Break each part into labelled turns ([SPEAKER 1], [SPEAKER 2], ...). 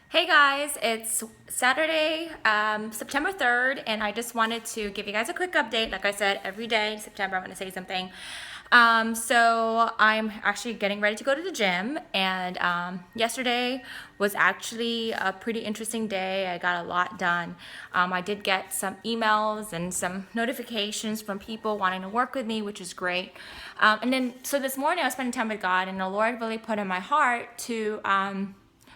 [SPEAKER 1] Hey guys, it's Saturday, September 3rd, and I just wanted to give you guys a quick update. Like I said, every day in September I'm going to say something. So I'm actually getting ready to go to the gym, and yesterday was actually a pretty interesting day. I got a lot done. I did get some emails and some notifications from people wanting to work with me, which is great. So this morning I was spending time with God, and the Lord really put in my heart to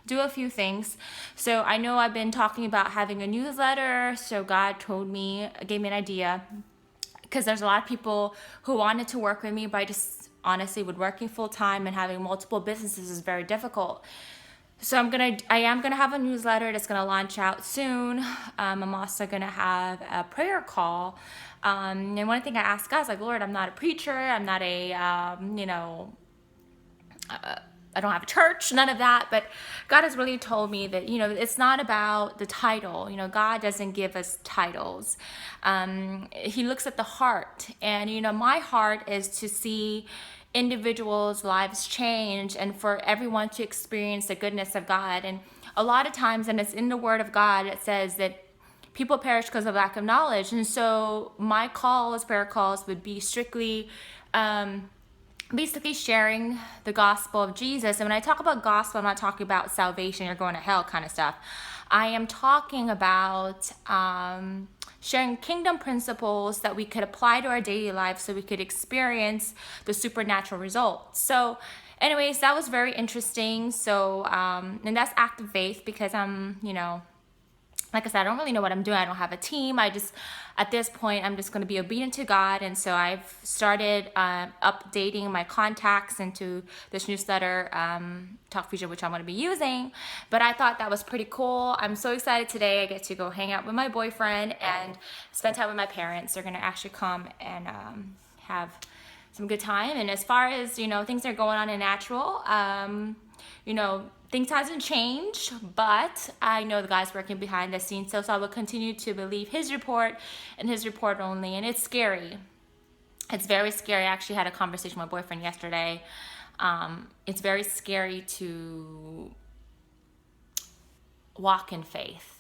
[SPEAKER 1] do a few things. So I know I've been talking about having a newsletter. So God gave me an idea, because there's a lot of people who wanted to work with me, but I just honestly, with working full time and having multiple businesses is very difficult. So I am gonna have a newsletter that's gonna launch out soon. I'm also gonna have a prayer call. And one thing I ask God is like, Lord, I'm not a preacher. I'm not I don't have a church, none of that. But God has really told me that, it's not about the title. God doesn't give us titles. He looks at the heart. And, my heart is to see individuals' lives change and for everyone to experience the goodness of God. And a lot of times, and it's in the Word of God, it says that people perish because of lack of knowledge. And so my prayer calls would be strictly basically sharing the gospel of Jesus. And when I talk about gospel, I'm not talking about salvation, you're going to hell kind of stuff. I am talking about sharing kingdom principles that we could apply to our daily life so we could experience the supernatural results. So anyways, that was very interesting. So and that's active faith, because like I said, I don't really know what I'm doing. I don't have a team. At this point, I'm just going to be obedient to God. And so I've started updating my contacts into this newsletter, Talk Future, which I'm going to be using. But I thought that was pretty cool. I'm so excited today. I get to go hang out with my boyfriend and spend time with my parents. They're going to actually come and have some good time. And as far as, things are going on in natural, things hasn't changed, but I know the guy's working behind the scenes. So I will continue to believe his report and his report only. And it's scary. It's very scary. I actually had a conversation with my boyfriend yesterday. It's very scary to walk in faith.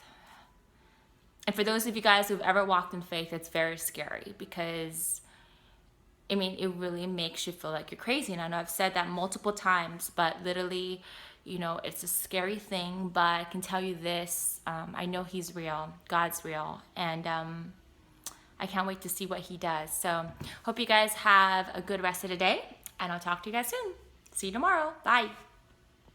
[SPEAKER 1] And for those of you guys who've ever walked in faith, it's very scary, because it really makes you feel like you're crazy. And I know I've said that multiple times, but literally, it's a scary thing. But I can tell you this, I know he's real, God's real, and I can't wait to see what he does. So hope you guys have a good rest of the day, and I'll talk to you guys soon. See you tomorrow. Bye.